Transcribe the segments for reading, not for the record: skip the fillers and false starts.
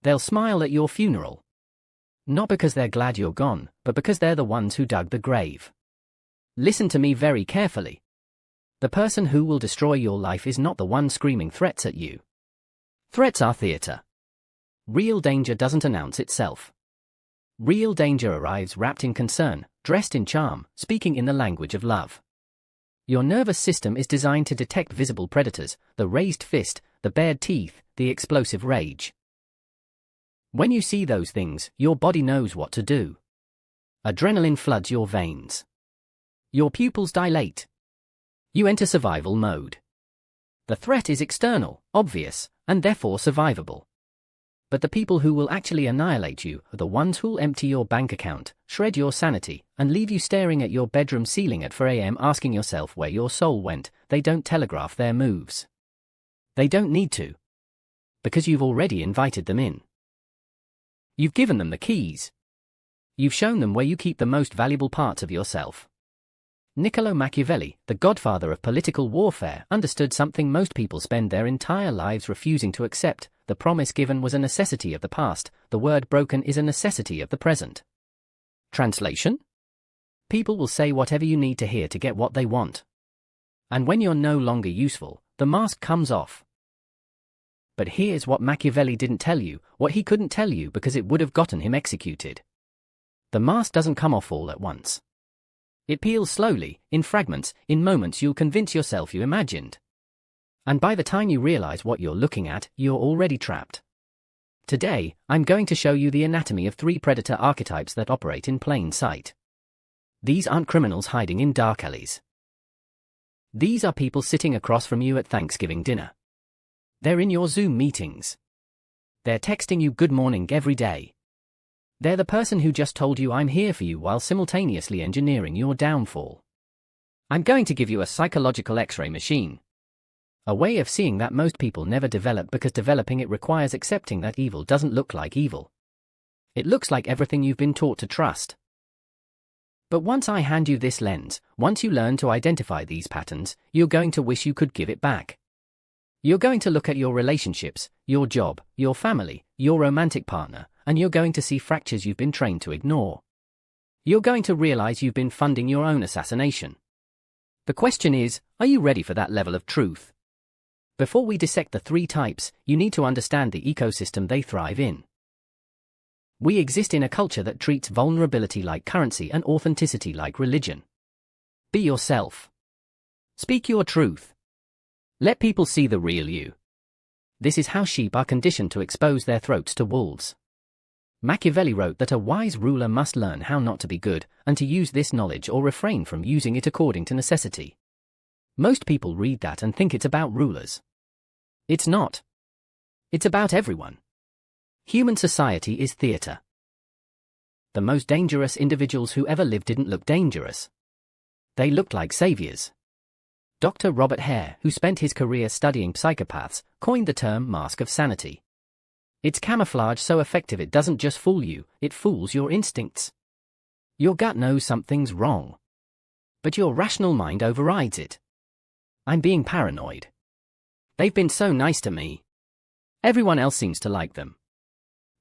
they'll smile at your funeral. Not because they're glad you're gone, but because they're the ones who dug the grave. Listen to me very carefully. The person who will destroy your life is not the one screaming threats at you. Threats are theater. Real danger doesn't announce itself. Real danger arrives wrapped in concern, dressed in charm, speaking in the language of love. Your nervous system is designed to detect visible predators, the raised fist, the bared teeth, the explosive rage. When you see those things, your body knows what to do. Adrenaline floods your veins. Your pupils dilate. You enter survival mode. The threat is external, obvious, and therefore survivable. But the people who will actually annihilate you are the ones who'll empty your bank account, shred your sanity, and leave you staring at your bedroom ceiling at 4 a.m. asking yourself where your soul went. They don't telegraph their moves. They don't need to. Because you've already invited them in. You've given them the keys. You've shown them where you keep the most valuable parts of yourself. Niccolò Machiavelli, the godfather of political warfare, understood something most people spend their entire lives refusing to accept. The promise given was a necessity of the past, the word broken is a necessity of the present. Translation? People will say whatever you need to hear to get what they want. And when you're no longer useful, the mask comes off. But here's what Machiavelli didn't tell you, what he couldn't tell you because it would have gotten him executed. The mask doesn't come off all at once. It peels slowly, in fragments, in moments you'll convince yourself you imagined. And by the time you realize what you're looking at, you're already trapped. Today, I'm going to show you the anatomy of 3 predator archetypes that operate in plain sight. These aren't criminals hiding in dark alleys. These are people sitting across from you at Thanksgiving dinner. They're in your Zoom meetings. They're texting you good morning every day. They're the person who just told you I'm here for you while simultaneously engineering your downfall. I'm going to give you a psychological X-ray machine. A way of seeing that most people never develop because developing it requires accepting that evil doesn't look like evil. It looks like everything you've been taught to trust. But once I hand you this lens, once you learn to identify these patterns, you're going to wish you could give it back. You're going to look at your relationships, your job, your family, your romantic partner, and you're going to see fractures you've been trained to ignore. You're going to realize you've been funding your own assassination. The question is, are you ready for that level of truth? Before we dissect the 3 types, you need to understand the ecosystem they thrive in. We exist in a culture that treats vulnerability like currency and authenticity like religion. Be yourself. Speak your truth. Let people see the real you. This is how sheep are conditioned to expose their throats to wolves. Machiavelli wrote that a wise ruler must learn how not to be good, and to use this knowledge or refrain from using it according to necessity. Most people read that and think it's about rulers. It's not. It's about everyone. Human society is theater. The most dangerous individuals who ever lived didn't look dangerous. They looked like saviors. Dr. Robert Hare, who spent his career studying psychopaths, coined the term mask of sanity. It's camouflage so effective it doesn't just fool you, it fools your instincts. Your gut knows something's wrong. But your rational mind overrides it. I'm being paranoid. They've been so nice to me. Everyone else seems to like them.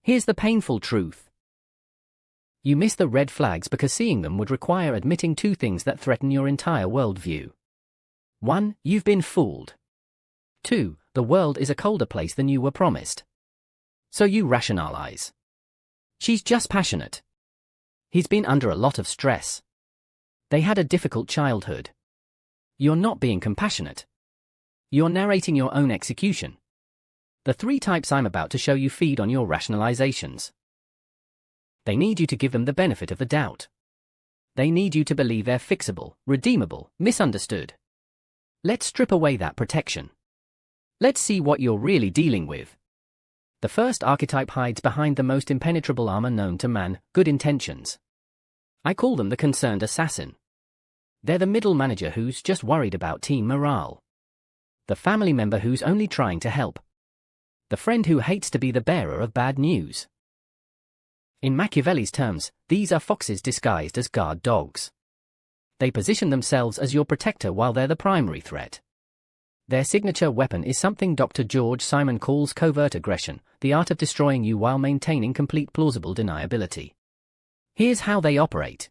Here's the painful truth. You miss the red flags because seeing them would require admitting 2 things that threaten your entire worldview. 1. You've been fooled. 2. The world is a colder place than you were promised. So you rationalize. She's just passionate. He's been under a lot of stress. They had a difficult childhood. You're not being compassionate. You're narrating your own execution. The 3 types I'm about to show you feed on your rationalizations. They need you to give them the benefit of the doubt. They need you to believe they're fixable, redeemable, misunderstood. Let's strip away that protection. Let's see what you're really dealing with. The first archetype hides behind the most impenetrable armor known to man, good intentions. I call them the concerned assassin. They're the middle manager who's just worried about team morale. The family member who's only trying to help. The friend who hates to be the bearer of bad news. In Machiavelli's terms, these are foxes disguised as guard dogs. They position themselves as your protector while they're the primary threat. Their signature weapon is something Dr. George Simon calls covert aggression, the art of destroying you while maintaining complete plausible deniability. Here's how they operate.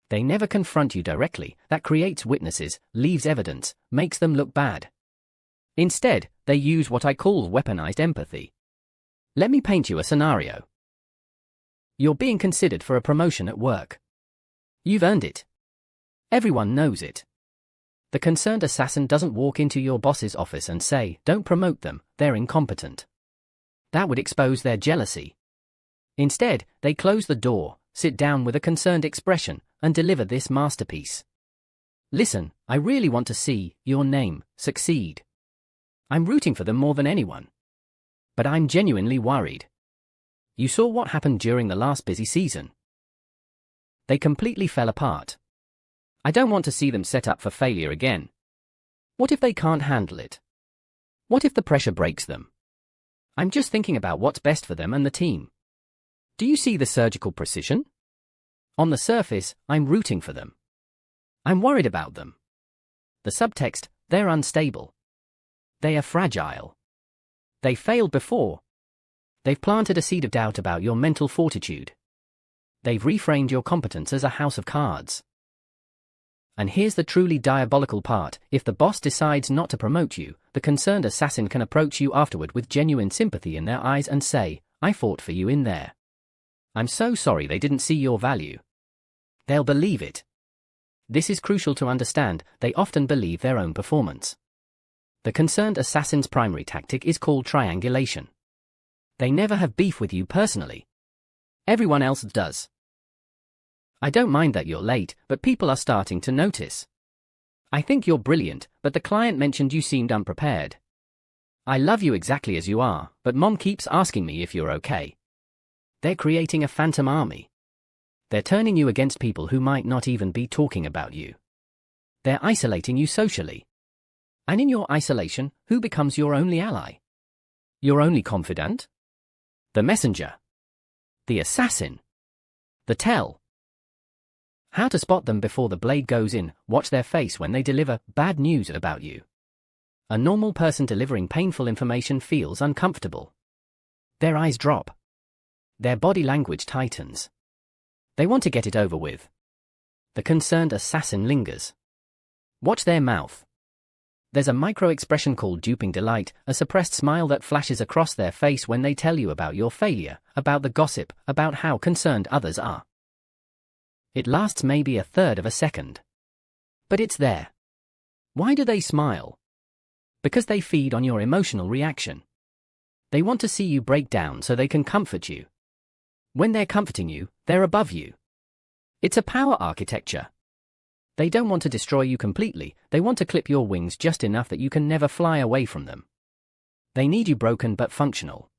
They never confront you directly. That creates witnesses, leaves evidence, makes them look bad. Instead, they use what I call weaponized empathy. Let me paint you a scenario. You're being considered for a promotion at work. You've earned it. Everyone knows it. The concerned assassin doesn't walk into your boss's office and say, "Don't promote them, they're incompetent." That would expose their jealousy. Instead, they close the door, sit down with a concerned expression, and deliver this masterpiece. "Listen, I really want to see your name succeed. I'm rooting for them more than anyone. But I'm genuinely worried. You saw what happened during the last busy season. They completely fell apart. I don't want to see them set up for failure again. What if they can't handle it? What if the pressure breaks them? I'm just thinking about what's best for them and the team. Do you see the surgical precision? On the surface, I'm rooting for them. I'm worried about them. The subtext, they're unstable. They are fragile. They failed before. They've planted a seed of doubt about your mental fortitude. They've reframed your competence as a house of cards. And here's the truly diabolical part: if the boss decides not to promote you, the concerned assassin can approach you afterward with genuine sympathy in their eyes and say, "I fought for you in there. I'm so sorry they didn't see your value." They'll believe it. This is crucial to understand. They often believe their own performance. The concerned assassin's primary tactic is called triangulation. They never have beef with you personally. Everyone else does. "I don't mind that you're late, but people are starting to notice. I think you're brilliant, but the client mentioned you seemed unprepared. I love you exactly as you are, but Mom keeps asking me if you're okay." They're creating a phantom army. They're turning you against people who might not even be talking about you. They're isolating you socially. And in your isolation, who becomes your only ally? Your only confidant? The messenger. The assassin. The tell. How to spot them before the blade goes in: watch their face when they deliver bad news about you. A normal person delivering painful information feels uncomfortable. Their eyes drop. Their body language tightens. They want to get it over with. The concerned assassin lingers. Watch their mouth. There's a micro-expression called duping delight, a suppressed smile that flashes across their face when they tell you about your failure, about the gossip, about how concerned others are. It lasts maybe a third of a second. But it's there. Why do they smile? Because they feed on your emotional reaction. They want to see you break down so they can comfort you. When they're comforting you, they're above you. It's a power architecture. They don't want to destroy you completely. They want to clip your wings just enough that you can never fly away from them. They need you broken but functional.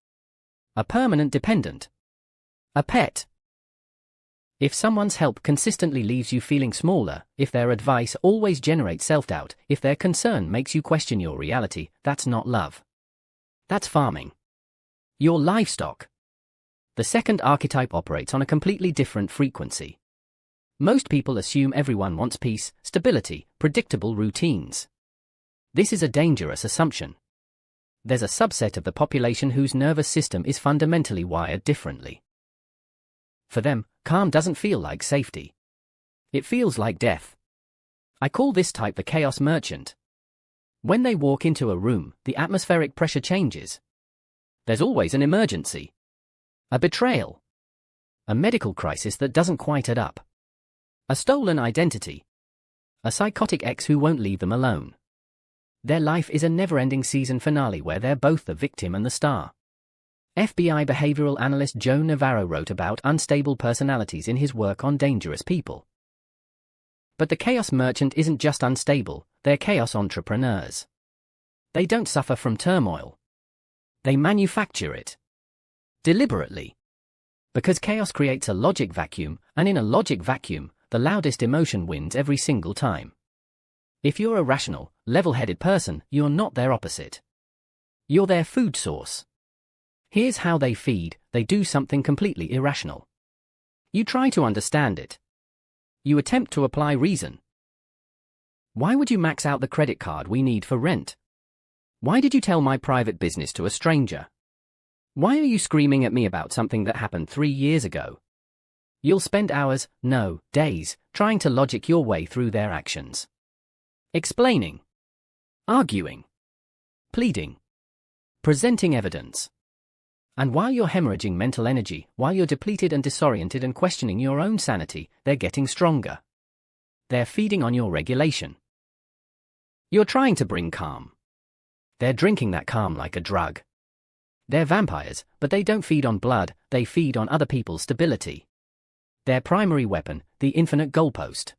A permanent dependent. A pet. If someone's help consistently leaves you feeling smaller, if their advice always generates self-doubt, if their concern makes you question your reality, that's not love. That's farming. Your livestock. The second archetype operates on a completely different frequency. Most people assume everyone wants peace, stability, predictable routines. This is a dangerous assumption. There's a subset of the population whose nervous system is fundamentally wired differently. For them, calm doesn't feel like safety. It feels like death. I call this type the chaos merchant. When they walk into a room, the atmospheric pressure changes. There's always an emergency. A betrayal. A medical crisis that doesn't quite add up. A stolen identity. A psychotic ex who won't leave them alone. Their life is a never-ending season finale where they're both the victim and the star. FBI behavioral analyst Joe Navarro wrote about unstable personalities in his work on Dangerous People. But the chaos merchant isn't just unstable, they're chaos entrepreneurs. They don't suffer from turmoil. They manufacture it. Deliberately. Because chaos creates a logic vacuum, and in a logic vacuum, the loudest emotion wins every single time. If you're a rational, level-headed person, you're not their opposite. You're their food source. Here's how they feed: they do something completely irrational. You try to understand it. You attempt to apply reason. Why would you max out the credit card we need for rent? Why did you tell my private business to a stranger? Why are you screaming at me about something that happened 3 years ago? You'll spend hours, no, days, trying to logic your way through their actions. Explaining. Arguing. Pleading. Presenting evidence. And while you're hemorrhaging mental energy, while you're depleted and disoriented and questioning your own sanity, they're getting stronger. They're feeding on your regulation. You're trying to bring calm. They're drinking that calm like a drug. They're vampires, but they don't feed on blood, they feed on other people's stability. Their primary weapon, the infinite goalpost.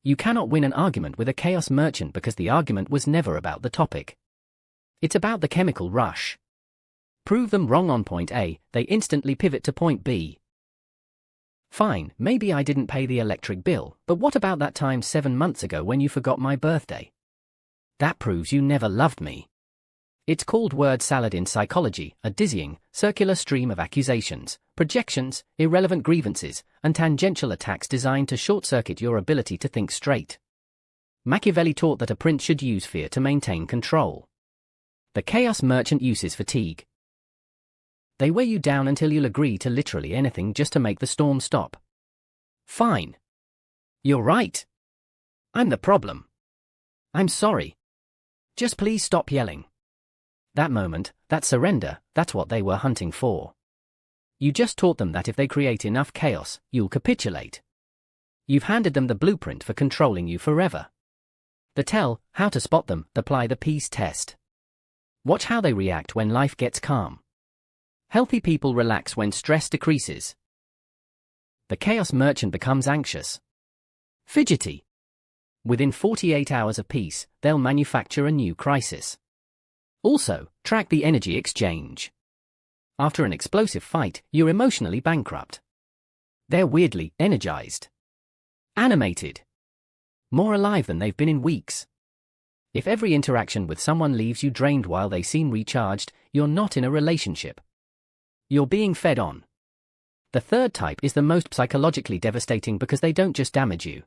You cannot win an argument with a chaos merchant because the argument was never about the topic. It's about the chemical rush. Prove them wrong on point A, they instantly pivot to point B. Fine, maybe I didn't pay the electric bill, but what about that time 7 months ago when you forgot my birthday? That proves you never loved me. It's called word salad in psychology, a dizzying, circular stream of accusations, projections, irrelevant grievances, and tangential attacks designed to short-circuit your ability to think straight. Machiavelli taught that a prince should use fear to maintain control. The chaos merchant uses fatigue. They weigh you down until you'll agree to literally anything just to make the storm stop. Fine. You're right. I'm the problem. I'm sorry. Just please stop yelling. That moment, that surrender, that's what they were hunting for. You just taught them that if they create enough chaos, you'll capitulate. You've handed them the blueprint for controlling you forever. The tell, how to spot them, apply the peace test. Watch how they react when life gets calm. Healthy people relax when stress decreases. The chaos merchant becomes anxious. Fidgety. Within 48 hours of peace, they'll manufacture a new crisis. Also, track the energy exchange. After an explosive fight, you're emotionally bankrupt. They're weirdly energized. Animated. More alive than they've been in weeks. If every interaction with someone leaves you drained while they seem recharged, you're not in a relationship. You're being fed on. The third type is the most psychologically devastating because they don't just damage you.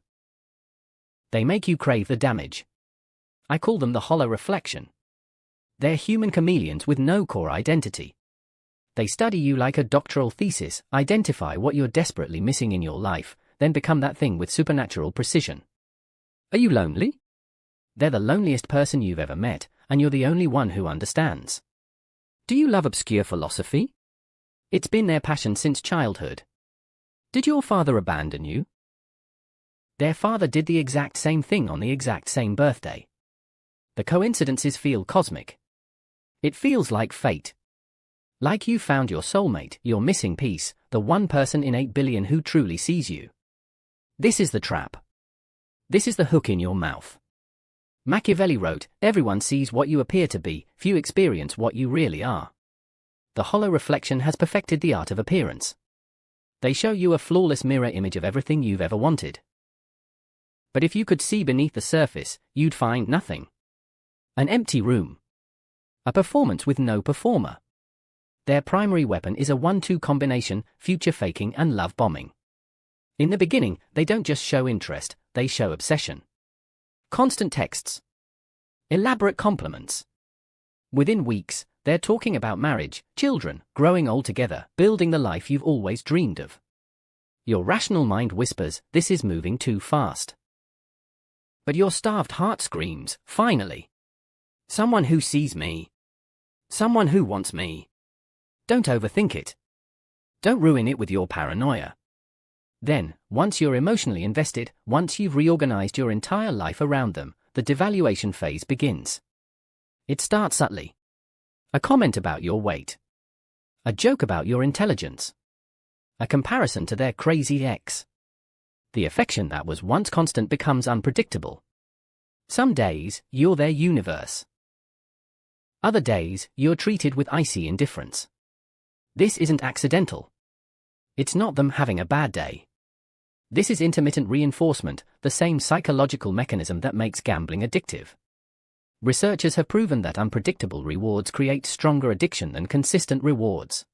They make you crave the damage. I call them the hollow reflection. They're human chameleons with no core identity. They study you like a doctoral thesis, identify what you're desperately missing in your life, then become that thing with supernatural precision. Are you lonely? They're the loneliest person you've ever met, and you're the only one who understands. Do you love obscure philosophy? It's been their passion since childhood. Did your father abandon you? Their father did the exact same thing on the exact same birthday. The coincidences feel cosmic. It feels like fate. Like you found your soulmate, your missing piece, the one person in 8 billion who truly sees you. This is the trap. This is the hook in your mouth. Machiavelli wrote, everyone sees what you appear to be, few experience what you really are. The hollow reflection has perfected the art of appearance. They show you a flawless mirror image of everything you've ever wanted. But if you could see beneath the surface, you'd find nothing. An empty room. A performance with no performer. Their primary weapon is a 1-2 combination, future faking and love bombing. In the beginning, they don't just show interest, they show obsession. Constant texts. Elaborate compliments. Within weeks, they're talking about marriage, children, growing old together, building the life you've always dreamed of. Your rational mind whispers, this is moving too fast. But your starved heart screams, finally. Someone who sees me. Someone who wants me. Don't overthink it. Don't ruin it with your paranoia. Then, once you're emotionally invested, once you've reorganized your entire life around them, the devaluation phase begins. It starts subtly. A comment about your weight. A joke about your intelligence. A comparison to their crazy ex. The affection that was once constant becomes unpredictable. Some days, you're their universe. Other days, you're treated with icy indifference. This isn't accidental. It's not them having a bad day. This is intermittent reinforcement, the same psychological mechanism that makes gambling addictive. Researchers have proven that unpredictable rewards create stronger addiction than consistent rewards.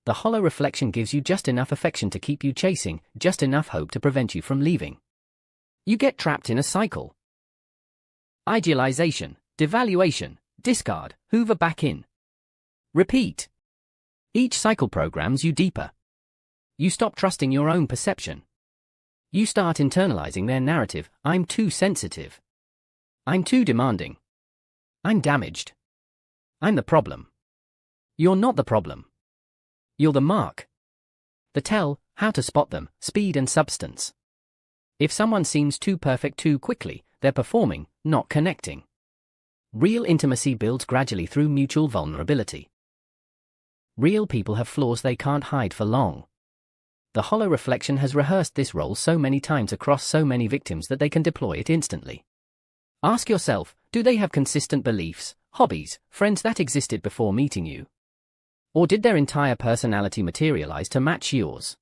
The hollow reflection gives you just enough affection to keep you chasing, just enough hope to prevent you from leaving. You get trapped in a cycle. Idealization, devaluation, Discard, hoover back in. Repeat. Each cycle programs you deeper. You stop trusting your own perception. You start internalizing their narrative. I'm too sensitive. I'm too demanding. I'm damaged. I'm the problem. You're not the problem. You're the mark. The tell, how to spot them, speed and substance. If someone seems too perfect too quickly, they're performing, not connecting. Real intimacy builds gradually through mutual vulnerability. Real people have flaws they can't hide for long. The hollow reflection has rehearsed this role so many times across so many victims that they can deploy it instantly. Ask yourself, do they have consistent beliefs, hobbies, friends that existed before meeting you? Or did their entire personality materialize to match yours?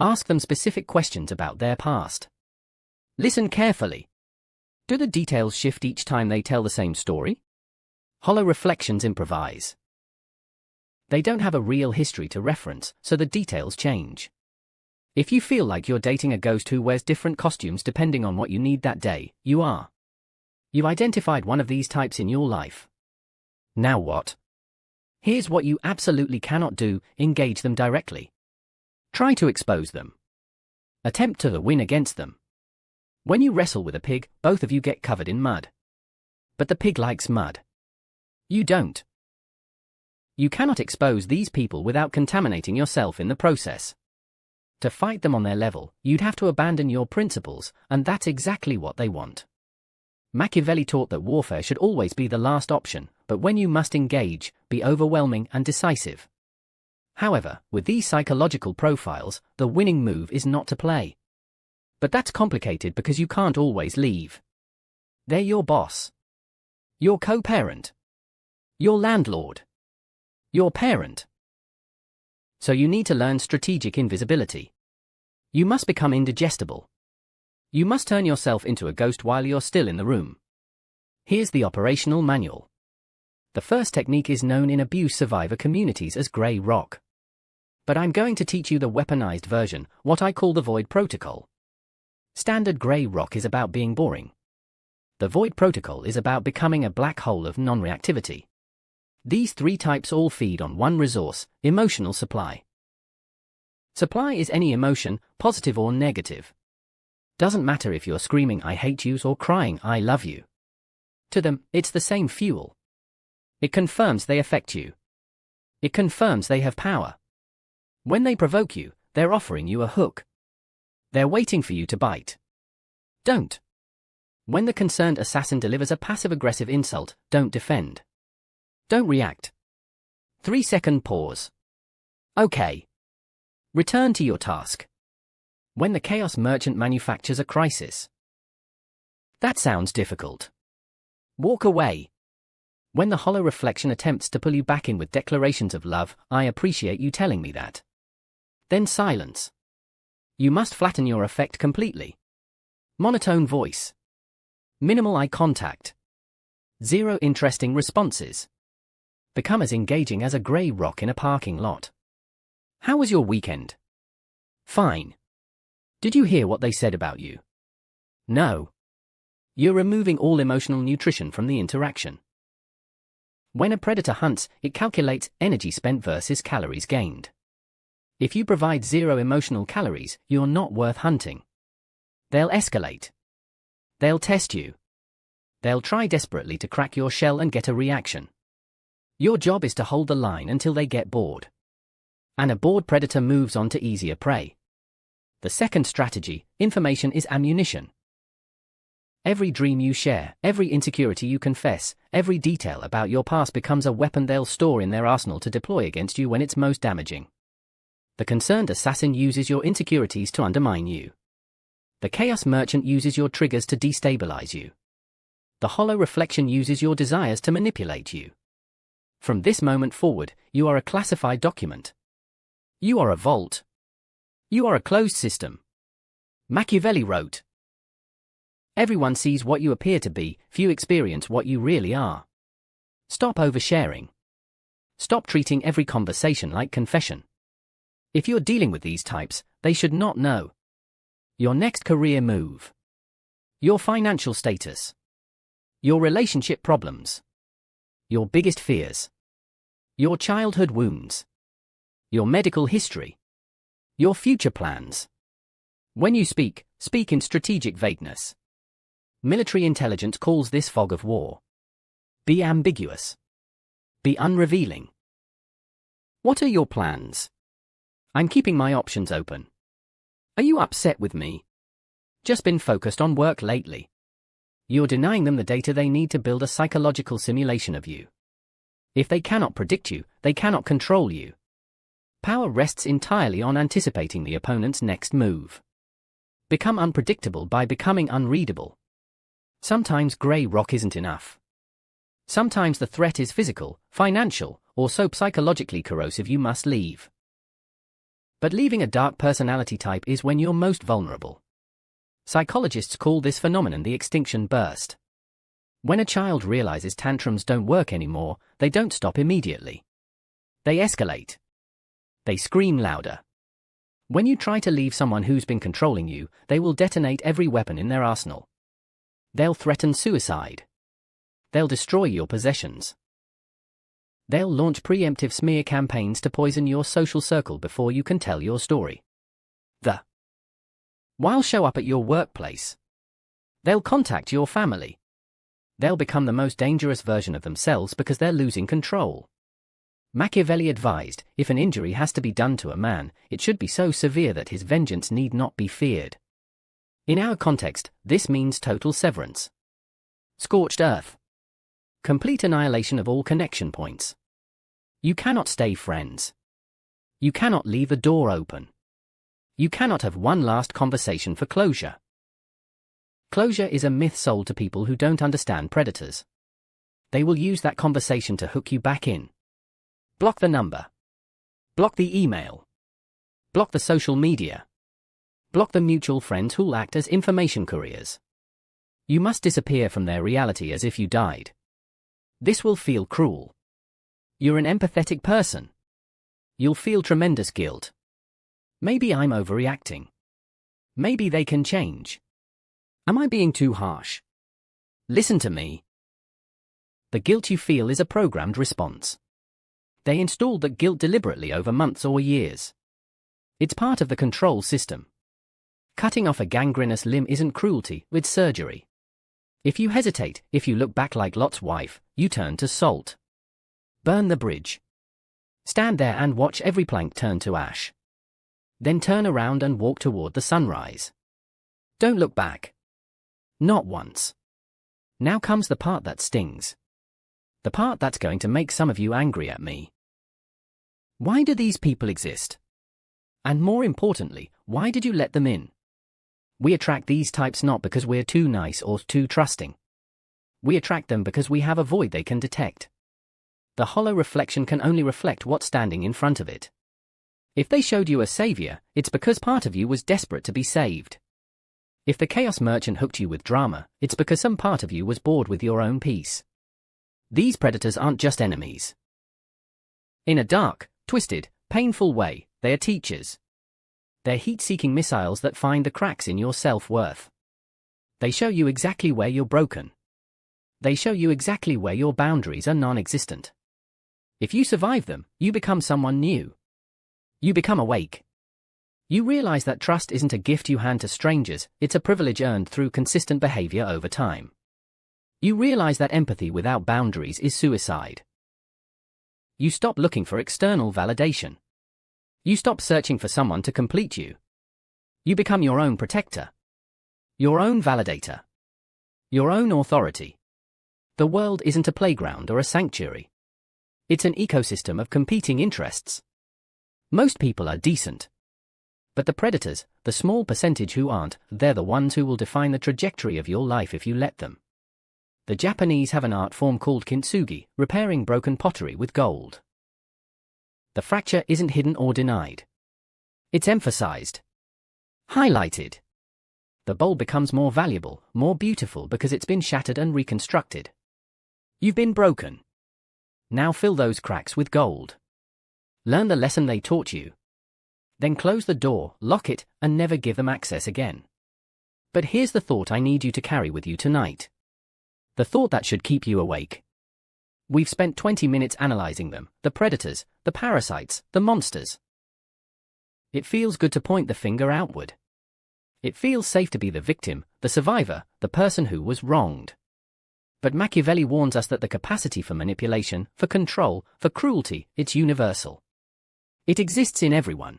Ask them specific questions about their past. Listen carefully. Do the details shift each time they tell the same story? Hollow reflections improvise. They don't have a real history to reference, so the details change. If you feel like you're dating a ghost who wears different costumes depending on what you need that day, you are. You identified one of these types in your life. Now what? Here's what you absolutely cannot do: engage them directly. Try to expose them. Attempt to win against them. When you wrestle with a pig, both of you get covered in mud. But the pig likes mud. You don't. You cannot expose these people without contaminating yourself in the process. To fight them on their level, you'd have to abandon your principles, and that's exactly what they want. Machiavelli taught that warfare should always be the last option, but when you must engage, be overwhelming and decisive. However, with these psychological profiles, the winning move is not to play. But that's complicated because you can't always leave. They're your boss. Your co-parent. Your landlord. Your parent. So you need to learn strategic invisibility. You must become indigestible. You must turn yourself into a ghost while you're still in the room. Here's the operational manual. The first technique is known in abuse survivor communities as grey rock. But I'm going to teach you the weaponized version, what I call the void protocol. Standard grey rock is about being boring. The void protocol is about becoming a black hole of non-reactivity. These three types all feed on one resource: emotional supply. Supply is any emotion, positive or negative. Doesn't matter if you're screaming "I hate you" or crying "I love you." To them, it's the same fuel. It confirms they affect you. It confirms they have power. When they provoke you, they're offering you a hook. They're waiting for you to bite. Don't. When the concerned assassin delivers a passive-aggressive insult, don't defend. Don't react. 3-second pause. Okay. Return to your task. When the chaos merchant manufactures a crisis. That sounds difficult. Walk away. When the hollow reflection attempts to pull you back in with declarations of love, "I appreciate you telling me that." Then silence. You must flatten your effect completely. Monotone voice. Minimal eye contact. Zero interesting responses. Become as engaging as a grey rock in a parking lot. How was your weekend? Fine. Did you hear what they said about you? No. You're removing all emotional nutrition from the interaction. When a predator hunts, it calculates energy spent versus calories gained. If you provide zero emotional calories, you're not worth hunting. They'll escalate. They'll test you. They'll try desperately to crack your shell and get a reaction. Your job is to hold the line until they get bored. And a bored predator moves on to easier prey. The second strategy: information is ammunition. Every dream you share, every insecurity you confess, every detail about your past becomes a weapon they'll store in their arsenal to deploy against you when it's most damaging. The concerned assassin uses your insecurities to undermine you. The chaos merchant uses your triggers to destabilize you. The hollow reflection uses your desires to manipulate you. From this moment forward, you are a classified document. You are a vault. You are a closed system. Machiavelli wrote, "Everyone sees what you appear to be, few experience what you really are." Stop oversharing. Stop treating every conversation like confession. If you're dealing with these types, they should not know. Your next career move. Your financial status. Your relationship problems. your biggest fears, your childhood wounds, your medical history, your future plans. When you speak, speak in strategic vagueness. Military intelligence calls this fog of war. Be ambiguous. Be unrevealing. What are your plans? I'm keeping my options open. Are you upset with me? Just been focused on work lately. You're denying them the data they need to build a psychological simulation of you. If they cannot predict you, they cannot control you. Power rests entirely on anticipating the opponent's next move. Become unpredictable by becoming unreadable. Sometimes grey rock isn't enough. Sometimes the threat is physical, financial, or so psychologically corrosive you must leave. But leaving a dark personality type is when you're most vulnerable. Psychologists call this phenomenon the extinction burst. When a child realizes tantrums don't work anymore, they don't stop immediately. They escalate. They scream louder. When you try to leave someone who's been controlling you, they will detonate every weapon in their arsenal. They'll threaten suicide. They'll destroy your possessions. They'll launch preemptive smear campaigns to poison your social circle before you can tell your story. While show up at your workplace. They'll contact your family. They'll become the most dangerous version of themselves because they're losing control. Machiavelli advised, if an injury has to be done to a man, it should be so severe that his vengeance need not be feared. In our context, this means total severance. Scorched earth. Complete annihilation of all connection points. You cannot stay friends. You cannot leave the door open. You cannot have one last conversation for closure. Closure is a myth sold to people who don't understand predators. They will use that conversation to hook you back in. Block the number. Block the email. Block the social media. Block the mutual friends who'll act as information couriers. You must disappear from their reality as if you died. This will feel cruel. You're an empathetic person. You'll feel tremendous guilt. Maybe I'm overreacting. Maybe they can change. Am I being too harsh? Listen to me. The guilt you feel is a programmed response. They installed that guilt deliberately over months or years. It's part of the control system. Cutting off a gangrenous limb isn't cruelty, it's surgery. If you hesitate, if you look back like Lot's wife, you turn to salt. Burn the bridge. Stand there and watch every plank turn to ash. Then turn around and walk toward the sunrise. Don't look back. Not once. Now comes the part that stings. The part that's going to make some of you angry at me. Why do these people exist? And more importantly, why did you let them in? We attract these types not because we're too nice or too trusting. We attract them because we have a void they can detect. The hollow reflection can only reflect what's standing in front of it. If they showed you a savior, it's because part of you was desperate to be saved. If the chaos merchant hooked you with drama, it's because some part of you was bored with your own peace. These predators aren't just enemies. In a dark, twisted, painful way, they are teachers. They're heat-seeking missiles that find the cracks in your self-worth. They show you exactly where you're broken. They show you exactly where your boundaries are non-existent. If you survive them, you become someone new. You become awake. You realize that trust isn't a gift you hand to strangers, it's a privilege earned through consistent behavior over time. You realize that empathy without boundaries is suicide. You stop looking for external validation. You stop searching for someone to complete you. You become your own protector. Your own validator. Your own authority. The world isn't a playground or a sanctuary. It's an ecosystem of competing interests. Most people are decent. But the predators, the small percentage who aren't, they're the ones who will define the trajectory of your life if you let them. The Japanese have an art form called kintsugi, repairing broken pottery with gold. The fracture isn't hidden or denied. It's emphasized. Highlighted. The bowl becomes more valuable, more beautiful because it's been shattered and reconstructed. You've been broken. Now fill those cracks with gold. Learn the lesson they taught you. Then close the door, lock it, and never give them access again. But here's the thought I need you to carry with you tonight. The thought that should keep you awake. We've spent 20 minutes analyzing them, the predators, the parasites, the monsters. It feels good to point the finger outward. It feels safe to be the victim, the survivor, the person who was wronged. But Machiavelli warns us that the capacity for manipulation, for control, for cruelty, it's universal. It exists in everyone.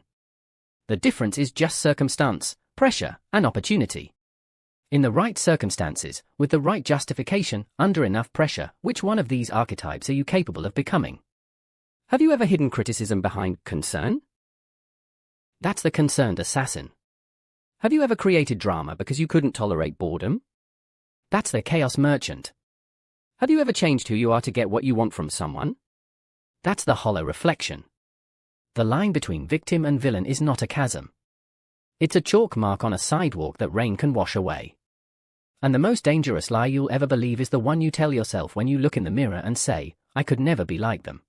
The difference is just circumstance, pressure, and opportunity. In the right circumstances, with the right justification, under enough pressure, which one of these archetypes are you capable of becoming? Have you ever hidden criticism behind concern? That's the concerned assassin. Have you ever created drama because you couldn't tolerate boredom? That's the chaos merchant. Have you ever changed who you are to get what you want from someone? That's the hollow reflection. The line between victim and villain is not a chasm. It's a chalk mark on a sidewalk that rain can wash away. And the most dangerous lie you'll ever believe is the one you tell yourself when you look in the mirror and say, I could never be like them.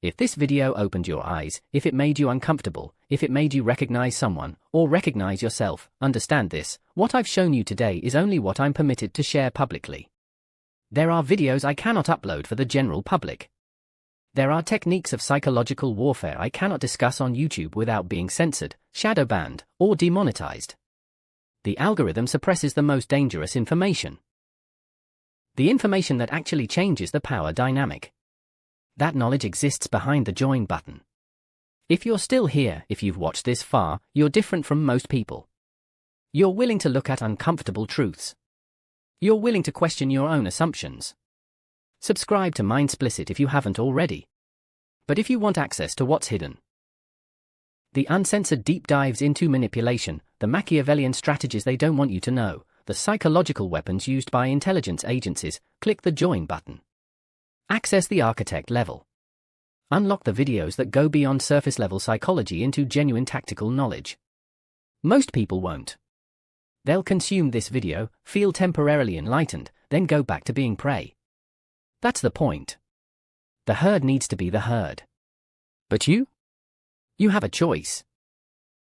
If this video opened your eyes, if it made you uncomfortable, if it made you recognize someone, or recognize yourself, understand this, what I've shown you today is only what I'm permitted to share publicly. There are videos I cannot upload for the general public. There are techniques of psychological warfare I cannot discuss on YouTube without being censored, shadow banned, or demonetized. The algorithm suppresses the most dangerous information. The information that actually changes the power dynamic. That knowledge exists behind the join button. If you're still here, if you've watched this far, you're different from most people. You're willing to look at uncomfortable truths. You're willing to question your own assumptions. Subscribe to Mindsplicit if you haven't already. But if you want access to what's hidden, the uncensored deep dives into manipulation, the Machiavellian strategies they don't want you to know, the psychological weapons used by intelligence agencies, click the join button. Access the architect level. Unlock the videos that go beyond surface-level psychology into genuine tactical knowledge. Most people won't. They'll consume this video, feel temporarily enlightened, then go back to being prey. That's the point. The herd needs to be the herd. But you? You have a choice.